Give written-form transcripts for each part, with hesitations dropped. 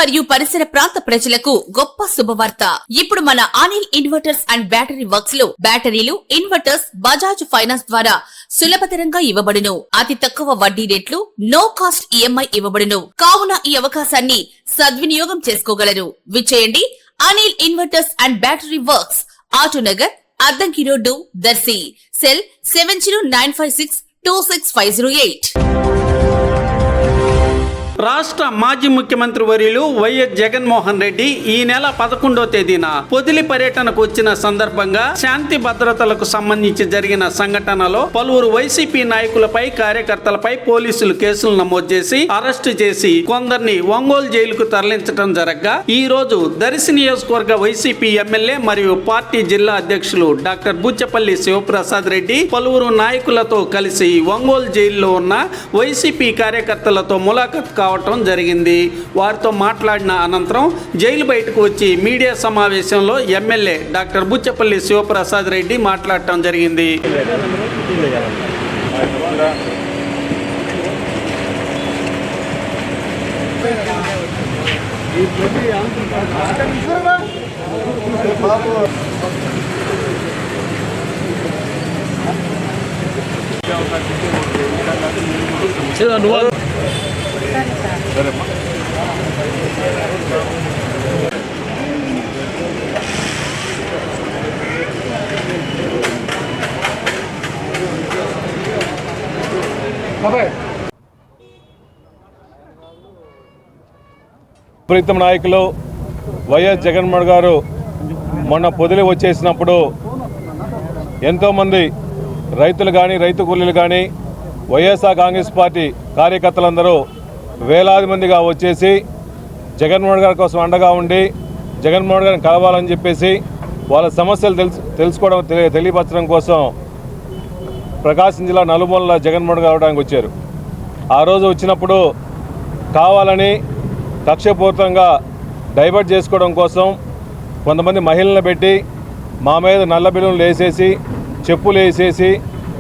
మరియు పరిసర ప్రాంత ప్రజలకు గొప్ప శుభవార్త. ఇప్పుడు మన Anil inverters and battery works లో బ్యాటరీలు, ఇన్వర్టర్స్ బజాజ్ ఫైనాన్స్ ద్వారా సులభతరంగా ఇవ్వబడును. అతి తక్కువ వడ్డీ రేట్లు, నో కాస్ట్ ఈఎంఐ ఇవ్వబడును. కావున ఈ అవకాశాన్ని సద్వినియోగం చేసుకోగలరు. విచ్చేయండి Anil inverters and battery works, Autonagar, Addanki road, Darsi. Cell 7095626508. రాష్ట్ర మాజీ ముఖ్యమంత్రి వర్యులు వైఎస్ జగన్మోహన్ రెడ్డి ఈ నెల 11వ తేదీన పొదిలి పర్యటనకు వచ్చిన సందర్భంగా శాంతి భద్రతలకు సంబంధించి జరిగిన సంఘటనలో పలువురు వైసీపీ నాయకులపై, కార్యకర్తలపై పోలీసులు కేసులు నమోదు చేసి అరెస్టు చేసి కొందరిని ఒంగోలు జైలుకు తరలించడం జరగగా ఈ రోజు దర్శి నియోజకవర్గ వైసీపీ ఎమ్మెల్యే మరియు పార్టీ జిల్లా అధ్యక్షులు డాక్టర్ బుచ్చపల్లి శివప్రసాద్ రెడ్డి పలువురు నాయకులతో కలిసి ఒంగోలు జైల్లో ఉన్న వైసీపీ కార్యకర్తలతో ములాఖత్ కావడం జరిగింది. వారితో మాట్లాడిన అనంతరం జైలు బయటకు వచ్చి మీడియా సమావేశంలో ఎమ్మెల్యే డాక్టర్ బుచ్చపల్లి శివప్రసాద్ రెడ్డి మాట్లాడటం జరిగింది. ప్రీతం నాయకులు వైఎస్ జగన్మోహన్ గారు మొన్న పొదిలి వచ్చేసినప్పుడు ఎంతోమంది రైతులు కానీ, రైతు కూలీలు కానీ, వైఎస్ఆర్ కాంగ్రెస్ పార్టీ కార్యకర్తలందరూ వేలాది మందిగా వచ్చేసి జగన్మోహన్ గారి కోసం అండగా ఉండి జగన్మోహన్ గారిని కలవాలని చెప్పేసి వాళ్ళ సమస్యలు తెలుసుకోవడం, తెలియపరచడం కోసం ప్రకాశం జిల్లా నలుమూలల జగన్మోహన్ గారు అవడానికి వచ్చారు. ఆ రోజు వచ్చినప్పుడు కావాలని కక్షపూరితంగా డైవర్ట్ చేసుకోవడం కోసం కొంతమంది మహిళలను పెట్టి మా మీద నల్ల బిల్లులు వేసేసి, చెప్పులు వేసేసి,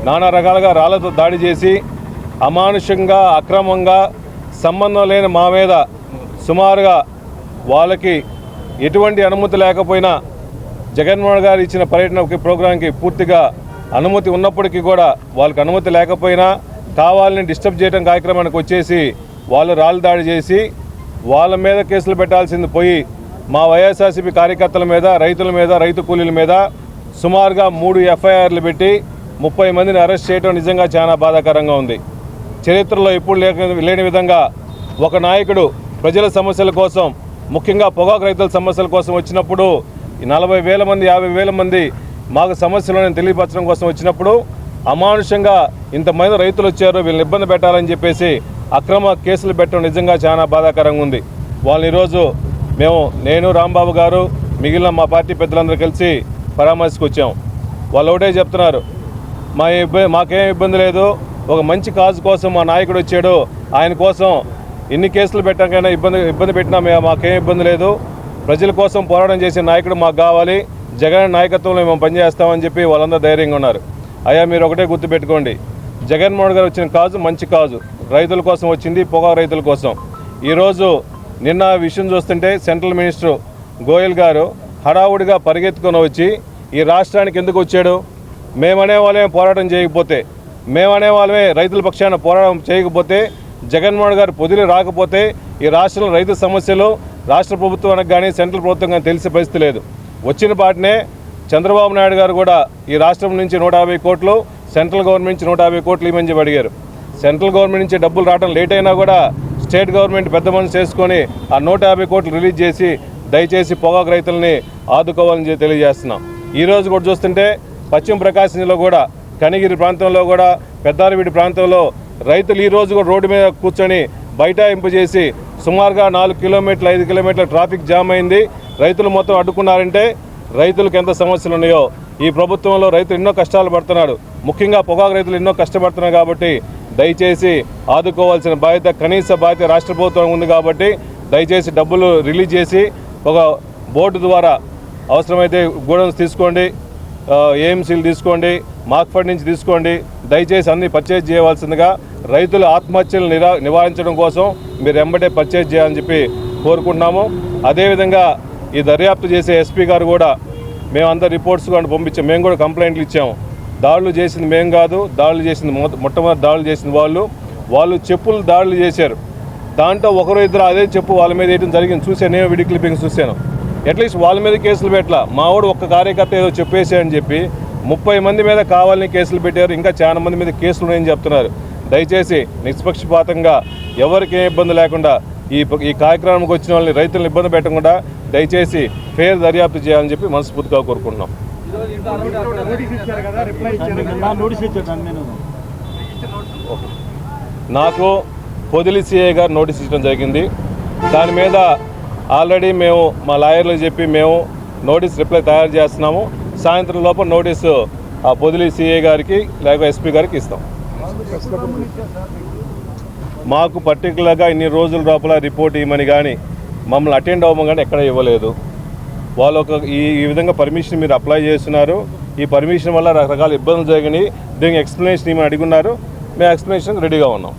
నానా రకాలుగా రాళ్లతో దాడి చేసి అమానుషంగా, అక్రమంగా, సంబంధం లేని మా మీద సుమారుగా వాళ్ళకి ఎటువంటి అనుమతి లేకపోయినా జగన్మోహన్ గారు ఇచ్చిన పర్యటన ప్రోగ్రాంకి పూర్తిగా అనుమతి ఉన్నప్పటికీ కూడా వాళ్ళకి అనుమతి లేకపోయినా కావాలని డిస్టర్బ్ చేయడం కార్యక్రమానికి వచ్చేసి వాళ్ళు రాళ్ళు దాడి చేసి వాళ్ళ మీద కేసులు పెట్టాల్సింది పోయి మా వైఎస్ఆర్సీపీ కార్యకర్తల మీద, రైతుల మీద, రైతు కూలీల మీద సుమారుగా 3 ఎఫ్ఐఆర్లు పెట్టి 30 మందిని అరెస్ట్ చేయడం నిజంగా చాలా బాధాకరంగా ఉంది. చరిత్రలో ఎప్పుడు లేని విధంగా ఒక నాయకుడు ప్రజల సమస్యల కోసం, ముఖ్యంగా పొగాకు రైతుల సమస్యల కోసం వచ్చినప్పుడు 40,000 మంది, 50,000 మంది మాకు సమస్యలను తెలియపరచడం కోసం వచ్చినప్పుడు అమానుషంగా ఇంతమంది రైతులు వచ్చారు, వీళ్ళని ఇబ్బంది పెట్టాలని చెప్పేసి అక్రమ కేసులు పెట్టడం నిజంగా చాలా బాధాకరంగా ఉంది. వాళ్ళు ఈరోజు నేను, రాంబాబు గారు, మిగిలిన మా పార్టీ పెద్దలందరూ కలిసి పరామర్శకు వచ్చాం. వాళ్ళు ఒకటే చెప్తున్నారు, మాకేం ఇబ్బంది లేదు, ఒక మంచి కాజు కోసం మా నాయకుడు వచ్చాడు, ఆయన కోసం ఎన్ని కేసులు పెట్టాకైనా ఇబ్బంది పెట్టినా మాకేం ఇబ్బంది లేదు, ప్రజల కోసం పోరాటం చేసే నాయకుడు మాకు కావాలి, జగన్ నాయకత్వంలో మేము పనిచేస్తామని చెప్పి వాళ్ళందరూ ధైర్యంగా ఉన్నారు. అయ్యా మీరు ఒకటే గుర్తుపెట్టుకోండి, జగన్మోహన్ గారు వచ్చిన కాజు మంచి కాజు, రైతుల కోసం వచ్చింది, పొగాకు రైతుల కోసం. ఈరోజు నిన్న విషయం చూస్తుంటే సెంట్రల్ మినిస్టర్ గోయల్ గారు హడావుడిగా పరిగెత్తుకొని వచ్చి ఈ రాష్ట్రానికి ఎందుకు వచ్చాడు, మేమనే వాళ్ళమే పోరాటం చేయకపోతే, మేమనే వాళ్ళమే రైతుల పక్షాన పోరాటం చేయకపోతే, జగన్మోహన్ గారు పొదిలి రాకపోతే ఈ రాష్ట్రంలో రైతు సమస్యలు రాష్ట్ర ప్రభుత్వానికి కానీ, సెంట్రల్ ప్రభుత్వం కానీ తెలిసే పరిస్థితి లేదు. వచ్చిన పాటనే చంద్రబాబు నాయుడు గారు కూడా ఈ రాష్ట్రం నుంచి 150 కోట్లు, సెంట్రల్ గవర్నమెంట్ నుంచి 150 కోట్లు ఇవ్వని చెప్పి అడిగారు. సెంట్రల్ గవర్నమెంట్ నుంచి డబ్బులు రావడం లేట్ అయినా కూడా స్టేట్ గవర్నమెంట్ పెద్ద మనసు చేసుకొని ఆ 150 కోట్లు రిలీజ్ చేసి దయచేసి పొగాకు రైతులని ఆదుకోవాలని తెలియజేస్తున్నాం. ఈరోజు కూడా చూస్తుంటే పశ్చిమ ప్రకాశం జిల్లాలో కూడా, కనిగిరి ప్రాంతంలో కూడా, పెద్దారవీడి ప్రాంతంలో రైతులు ఈరోజు కూడా రోడ్డు మీద కూర్చొని బైఠాయింపు చేసి సుమారుగా 4 కిలోమీటర్లు 5 కిలోమీటర్ల ట్రాఫిక్ జామ్ అయింది. రైతులు మొత్తం అడ్డుకున్నారంటే రైతులకు ఎంత సమస్యలు ఉన్నాయో. ఈ ప్రభుత్వంలో రైతులు ఎన్నో కష్టాలు పడుతున్నాడు, ముఖ్యంగా పొగాకు రైతులు ఎన్నో కష్టపడుతున్నారు. కాబట్టి దయచేసి ఆదుకోవాల్సిన బాధ్యత, కనీస బాధ్యత రాష్ట్ర ప్రభుత్వం ఉంది. కాబట్టి దయచేసి డబ్బులు రిలీజ్ చేసి ఒక బోర్డు ద్వారా అవసరమైతే గోడౌన్స్ తీసుకోండి, ఏఎంసీలు తీసుకోండి, మార్క్ఫెడ్ నుంచి తీసుకోండి, దయచేసి అన్ని పర్చేజ్ చేయవలసిందిగా, రైతుల ఆత్మహత్యలు నివారించడం కోసం మీరు ఎంబటే పర్చేజ్ చేయాలని చెప్పి కోరుకుంటున్నాము. అదేవిధంగా ఈ దర్యాప్తు చేసే ఎస్పీ గారు కూడా మేమందరూ రిపోర్ట్స్ కూడా పంపించాం. మేము కూడా కంప్లైంట్లు ఇచ్చాము. దాడులు చేసింది మేము కాదు, దాడులు చేసింది మొట్టమొదటి దాడులు చేసింది వాళ్ళు చెప్పులు దాడులు చేశారు. దాంట్లో ఒకరు ఇద్దరు అదే చెప్పు వాళ్ళ మీద వేయడం జరిగింది. చూశాను, నేను వీడియో క్లిప్పింగ్స్ చూశాను. అట్లీస్ట్ వాళ్ళ మీద కేసులు పెట్టలా. మావాడు ఒక్క కార్యకర్త ఏదో చెప్పేసాడని చెప్పి 30 మంది మీద కావాలని కేసులు పెట్టారు. ఇంకా చాలా మంది మీద కేసులు ఉన్నాయని చెప్తున్నారు. దయచేసి నిష్పక్షపాతంగా ఎవరికి ఏ ఇబ్బంది లేకుండా ఈ కార్యక్రమానికి వచ్చిన వాళ్ళని రైతులను ఇబ్బంది పెట్టకుండా దయచేసి ఫేర్ దర్యాప్తు చేయాలని చెప్పి మనస్ఫూర్తిగా కోరుకుంటున్నాం. నాకు పొదిలి సిఐ గారు నోటీస్ ఇచ్చడం జరిగింది. దాని మీద ఆల్రెడీ మేము మా లాయర్లకు చెప్పి మేము నోటీస్ రిప్లై తయారు చేస్తున్నాము. సాయంత్రం లోపల నోటీసు ఆ పొదిలి సిఐ గారికి లేక ఎస్పీ గారికి ఇస్తాం. మాకు పర్టికులర్గా ఇన్ని రోజుల లోపల రిపోర్ట్ ఇవ్వమని కానీ మమ్మల్ని అటెండ్ అవ్వమని కానీ ఎక్కడ ఇవ్వలేదు. వాళ్ళు ఈ విధంగా పర్మిషన్ మీరు అప్లై చేస్తున్నారు. ఈ పర్మిషన్ వల్ల రకరకాల ఇబ్బందులు జరిగినాయి. దీనికి ఎక్స్ప్లెనేషన్ ఏమని అడుగున్నారు. మేము ఎక్స్ప్లెనేషన్ రెడీగా ఉన్నాం.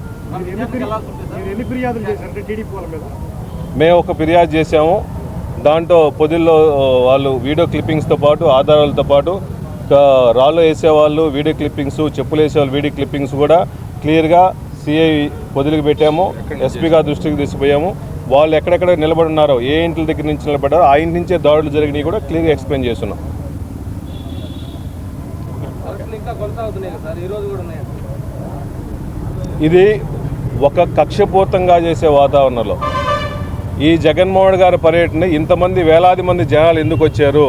మేము ఒక ఫిర్యాదు చేసాము. దాంట్లో పొదిల్లో వాళ్ళు వీడియో క్లిప్పింగ్స్తో పాటు ఆధారాలతో పాటు రాళ్ళు వేసేవాళ్ళు వీడియో క్లిప్పింగ్స్, చెప్పులు వేసేవాళ్ళు వీడియో క్లిప్పింగ్స్ కూడా క్లియర్గా సిఐ పొదిలికి పెట్టాము. ఎస్పీ గారి దృష్టికి తీసుకుపోయాము. వాళ్ళు ఎక్కడెక్కడ నిలబడి ఉన్నారో, ఏ ఇంటి దగ్గర నుంచి నిలబడ్డారో ఆ ఇంటి నుంచే దాడులు జరిగినాయి కూడా క్లియర్గా ఎక్స్ప్లెయిన్ చేస్తున్నాం. ఇది ఒక కక్షపూర్తంగా చేసే వాతావరణంలో ఈ జగన్మోహన్ గారి పర్యటన ఇంతమంది వేలాది మంది జనాలు ఎందుకు వచ్చారు?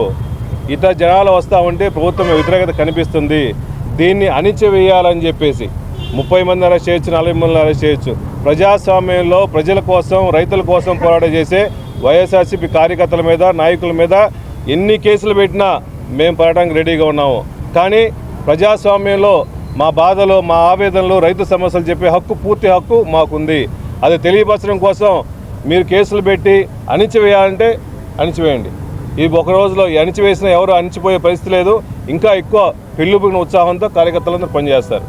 ఇతర జనాలు వస్తూ ఉంటే ప్రభుత్వం వ్యతిరేకత కనిపిస్తుంది. దీన్ని అణిచివేయాలని చెప్పేసి 30 మంది అరెస్ట్ చేయొచ్చు, 40 మంది అరెస్ట్ చేయొచ్చు. ప్రజాస్వామ్యంలో ప్రజల కోసం, రైతుల కోసం పోరాటం చేసే వైఎస్ఆర్సీపీ కార్యకర్తల మీద, నాయకుల మీద ఎన్ని కేసులు పెట్టినా మేము పోరాటానికి రెడీగా ఉన్నాము. కానీ ప్రజాస్వామ్యంలో మా బాధలు, మా ఆవేదనలు, రైతు సమస్యలు చెప్పే హక్కు, పూర్తి హక్కు మాకుంది. అది తెలియపరచడం కోసం మీరు కేసులు పెట్టి అణిచివేయాలంటే అణిచివేయండి. ఈ ఒక రోజులో అణిచివేసిన ఎవరు అణిచిపోయే పరిస్థితి లేదు. ఇంకా ఎక్కువ పెళ్ళుబిగిన ఉత్సాహంతో కార్యకర్తలందరూ పనిచేస్తారు.